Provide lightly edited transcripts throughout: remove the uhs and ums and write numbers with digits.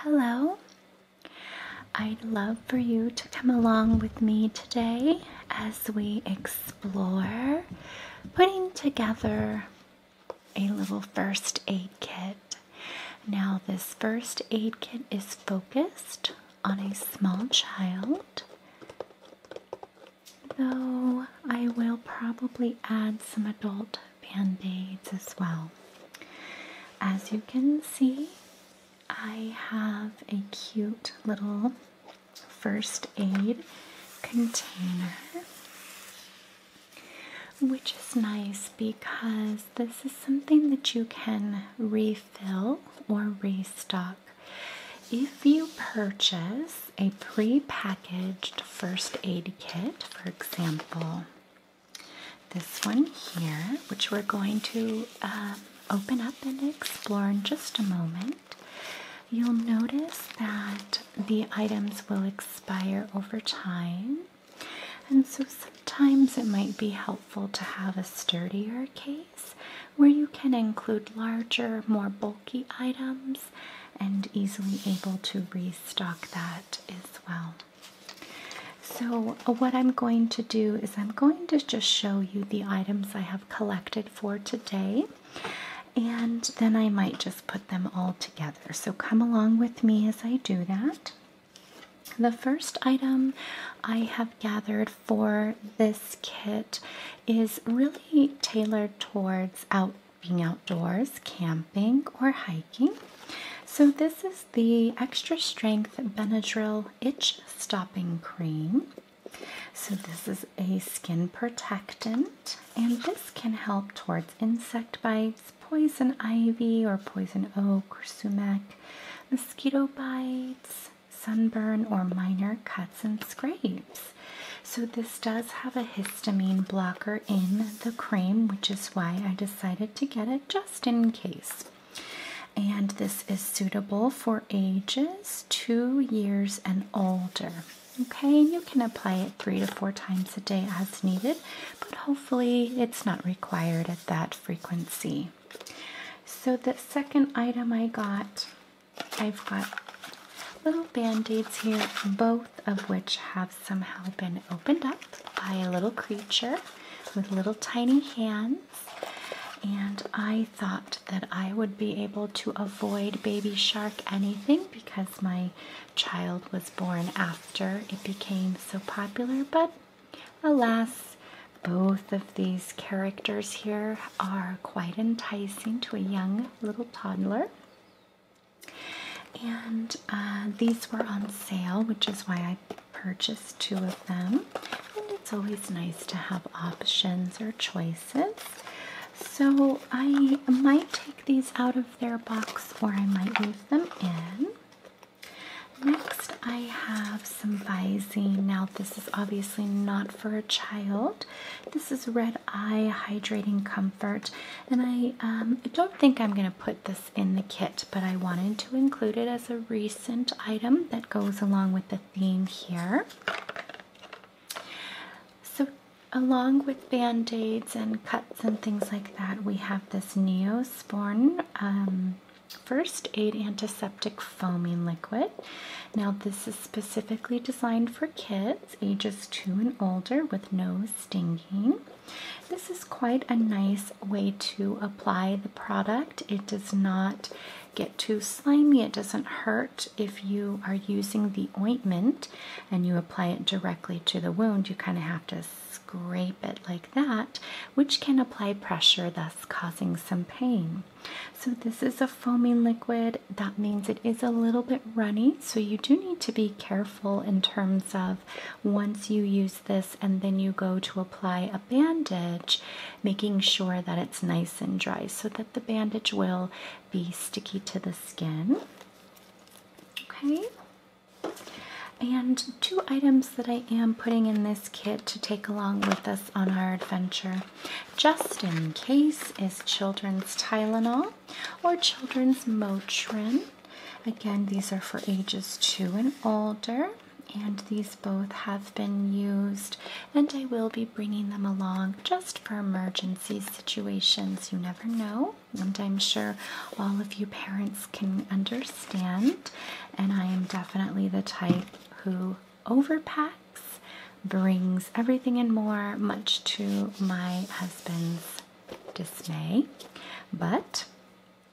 Hello. I'd love for you to come along with me today as we explore putting together a little first aid kit. Now, this first aid kit is focused on a small child, though I will probably add some adult band-aids as well. As you can see, I have a cute little first aid container, which is nice because this is something that you can refill or restock. If you purchase a pre-packaged first aid kit, for example, this one here, which we're going to open up and explore in just a moment, you'll notice that the items will expire over time, and so sometimes it might be helpful to have a sturdier case where you can include larger, more bulky items and easily able to restock that as well. So what I'm going to do is I'm going to just show you the items I have collected for today, and then I might just put them all together. So come along with me as I do that. The first item I have gathered for this kit is really tailored towards being outdoors, camping, or hiking. So this is the Extra Strength Benadryl Itch Stopping Cream. So this is a skin protectant, and this can help towards insect bites, poison ivy or poison oak or sumac, mosquito bites, sunburn, or minor cuts and scrapes. So this does have a histamine blocker in the cream, which is why I decided to get it just in case. And this is suitable for ages 2 years and older. Okay, and you can apply it 3 to 4 times a day as needed, but hopefully it's not required at that frequency. So the second item I've got little band-aids here, both of which have somehow been opened up by a little creature with little tiny hands. And I thought that I would be able to avoid Baby Shark anything because my child was born after it became so popular, but alas, both of these characters here are quite enticing to a young little toddler. And these were on sale, which is why I purchased 2 of them. And it's always nice to have options or choices. So I might take these out of their box, or I might leave them in. Next, I have some Visine. Now, this is obviously not for a child. This is Red Eye Hydrating Comfort, and I don't think I'm going to put this in the kit, but I wanted to include it as a recent item that goes along with the theme here. So, along with Band-Aids and cuts and things like that, we have this Neosporin First Aid Antiseptic Foaming Liquid. Now, this is specifically designed for kids ages 2 and older with no stinging. This is quite a nice way to apply the product. It does not get too slimy. It doesn't hurt if you are using the ointment and you apply it directly to the wound. You kind of have to scrape it like that, which can apply pressure, thus causing some pain. So this is a foaming liquid. That means it is a little bit runny, so you do need to be careful in terms of once you use this and then you go to apply a bandage, making sure that it's nice and dry so that the bandage will be sticky to the skin. Okay. And 2 items that I am putting in this kit to take along with us on our adventure, just in case, is children's Tylenol or children's Motrin. Again, these are for ages 2 and older, and these both have been used, and I will be bringing them along just for emergency situations. You never know, and I'm sure all of you parents can understand and I am definitely the type who overpacks, brings everything and more, much to my husband's dismay. But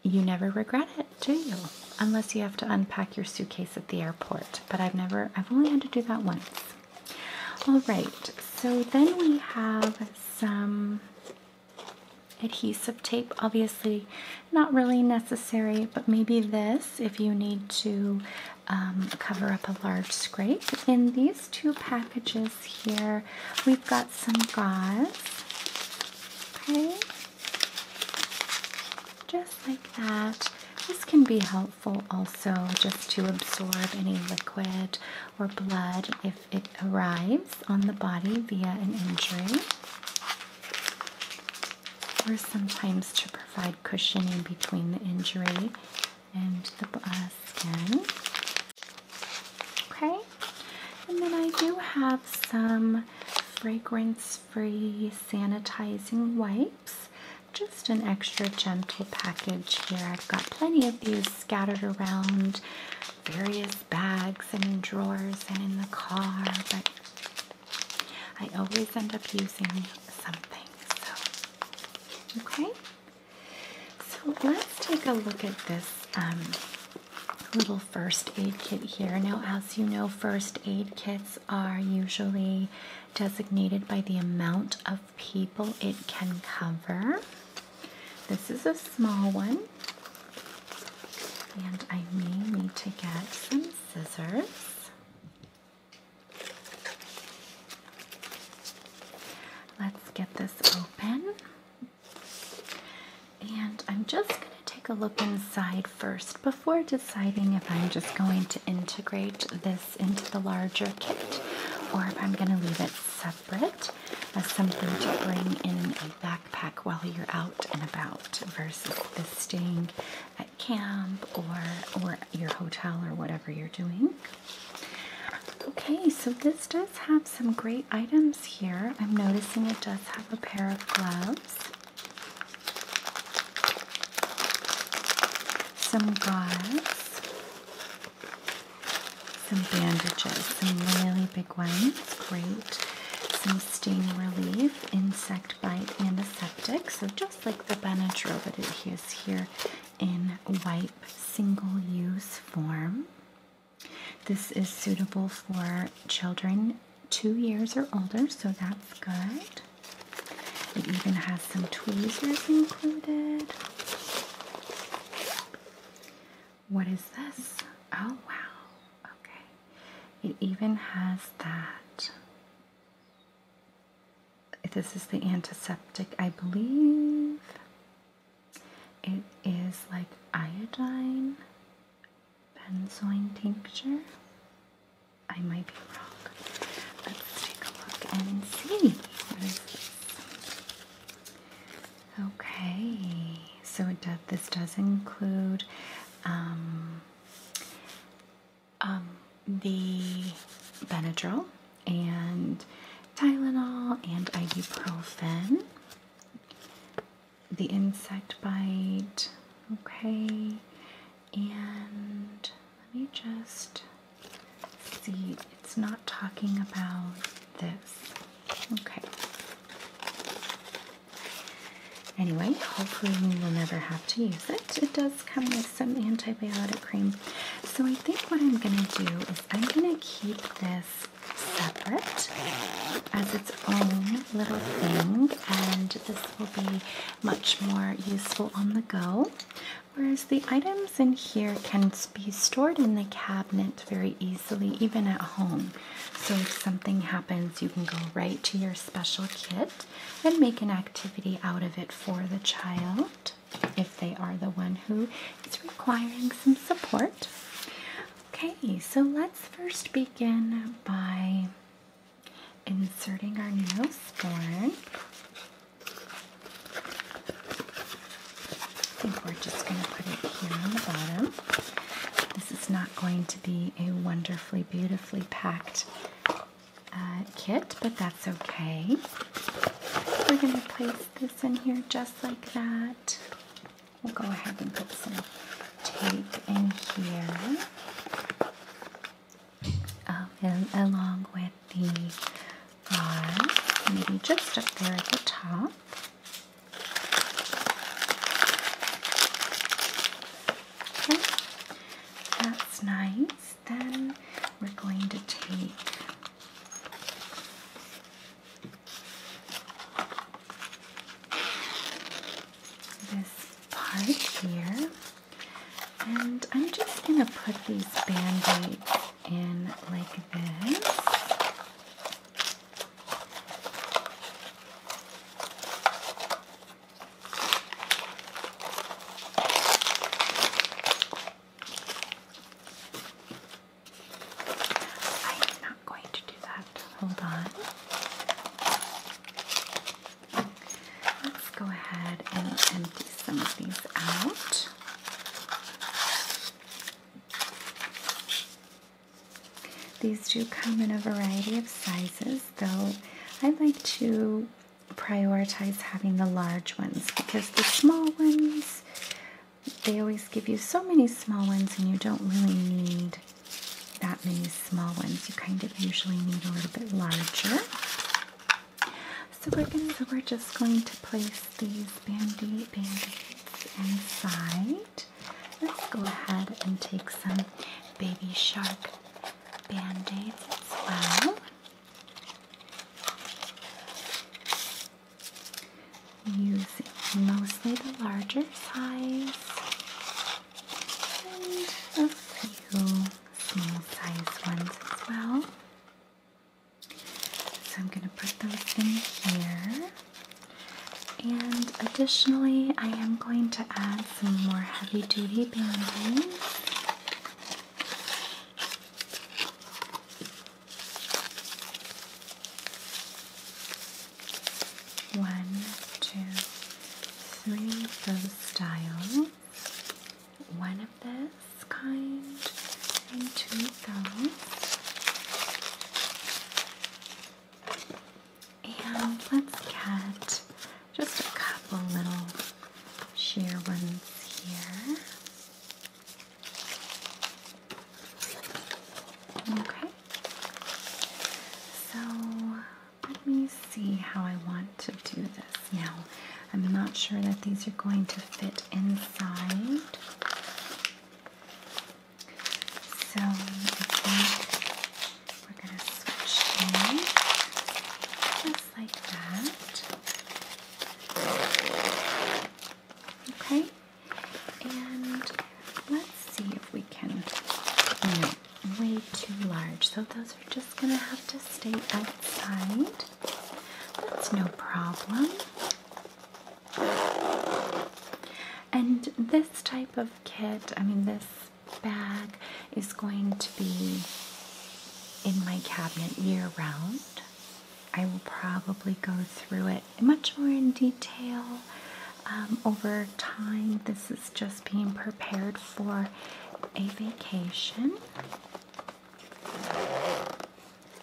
you never regret it, do you? Unless you have to unpack your suitcase at the airport. But I've only had to do that once. All right, so then we have some adhesive tape. Obviously not really necessary, but maybe this if you need to cover up a large scrape. In these two packages here, we've got some gauze. Okay, just like that. This can be helpful also just to absorb any liquid or blood if it arrives on the body via an injury, or sometimes to provide cushioning between the injury and the skin. Okay, and then I do have some fragrance-free sanitizing wipes. Just an extra gentle package here. I've got plenty of these scattered around various bags and in drawers and in the car, but I always end up using something. So, okay. So let's take a look at this little first aid kit here. Now, as you know, first aid kits are usually designated by the amount of people it can cover. This is a small one, and I may need to get some scissors. Let's get this open, and I'm just going to take a look inside first before deciding if I'm just going to integrate this into the larger kit or if I'm going to leave it separate as something to bring in a backpack while you're out and about versus this staying at camp or your hotel or whatever you're doing. Okay, so this does have some great items here. I'm noticing it does have a pair of gloves, some gauze, some bandages, some really big ones, great. Some sting relief, insect bite, antiseptic. So just like the Benadryl, but it is here in wipe single-use form. This is suitable for children 2 years or older, so that's good. It even has some tweezers included. What is this? Oh, wow. Okay. It even has that. This is the antiseptic, I believe. It is like iodine, benzoin tincture. I might be wrong. Let's take a look and see. What is this? Okay, so this does include the Benadryl and Tylenol and ibuprofen, the insect bite, okay, and let me just see, it's not talking about this, okay. Anyway, hopefully we will never have to use it. It does come with some antibiotic cream. So I think what I'm going to do is I'm going to keep this separate as its own little thing, and this will be much more useful on the go. Whereas the items in here can be stored in the cabinet very easily, even at home. So if something happens, you can go right to your special kit and make an activity out of it for the child, if they are the one who is requiring some support. Okay, so let's first begin by inserting our Neosporin. I think we're just going to put it here on the bottom. This is not going to be a wonderfully, beautifully packed kit, but that's okay. We're going to place this in here just like that. We'll go ahead and put some tape in here. along with the gauze, maybe just up there at the top. Okay, that's nice. Then we're going to take this part here, and I'm just going to put these band-aids in like this. I'm not going to do that. Hold on. Let's go ahead and empty some of these out. These do come in a variety of sizes, though I like to prioritize having the large ones because the small ones, they always give you so many small ones and you don't really need that many small ones. You kind of usually need a little bit larger. So we're just going to place these band-aids inside. Let's go ahead and take some Baby Shark band-aids as well. Using mostly the larger size and a few small size ones as well. So I'm going to put those in here. And additionally, I am going to add some more heavy-duty band-aids. One, two, three of those styles. One of this kind and two of those. And let's get just a couple little sheer ones here. Okay. So let me see how I want to do this now. I'm not sure that these are going to fit inside. So I think we're going to switch in just like that. Okay, and let's see if we can, way too large. So those are just going to have to stay outside. That's no problem. And this type of kit, this bag is going to be in my cabinet year-round. I will probably go through it much more in detail over time. This is just being prepared for a vacation.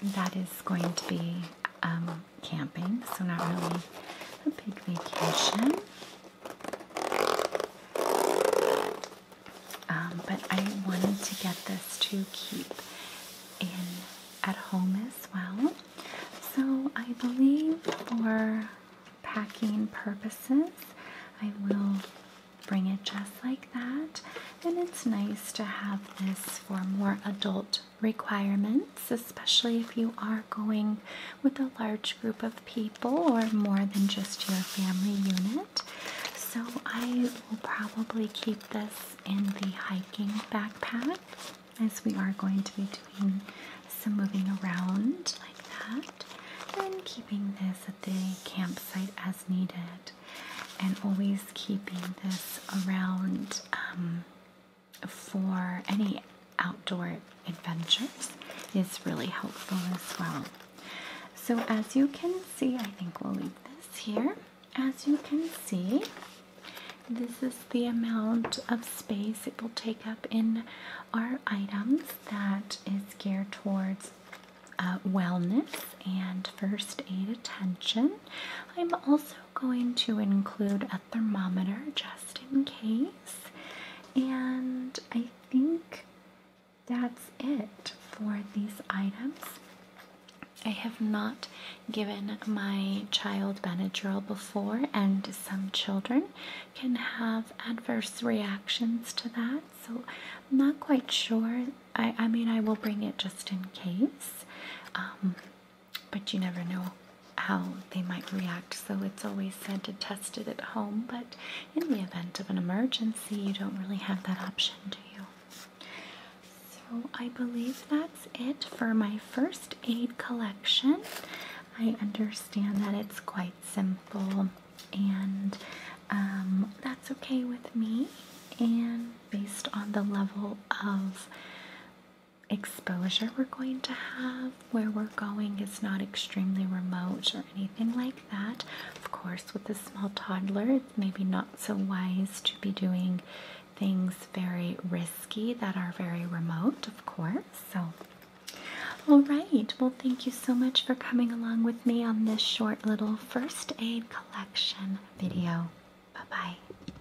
That is going to be camping, so not really a big vacation. But I wanted to get this to keep in at home as well. So I believe for packing purposes, I will bring it just like that. And it's nice to have this for more adult requirements, especially if you are going with a large group of people or more than just your family unit. So I will probably keep this in the hiking backpack, as we are going to be doing some moving around like that, and keeping this at the campsite as needed, and always keeping this around for any outdoor adventures is really helpful as well. So as you can see, I think we'll leave this here. As you can see, this is the amount of space it will take up in our items that is geared towards wellness and first aid attention. I'm also going to include a thermometer just in case, and I think that's it for these items. I have not given my child Benadryl before, and some children can have adverse reactions to that, so I'm not quite sure. I mean, I will bring it just in case, but you never know how they might react, so it's always said to test it at home, but in the event of an emergency, you don't really have that option, do you? So I believe that's it for my first aid collection. I understand that it's quite simple, and that's okay with me, and based on the level of exposure we're going to have, where we're going is not extremely remote or anything like that. Of course, with a small toddler, it's maybe not so wise to be doing things very risky that are very remote, of course. So, all right, well, thank you so much for coming along with me on this short little first aid collection video. Bye-bye.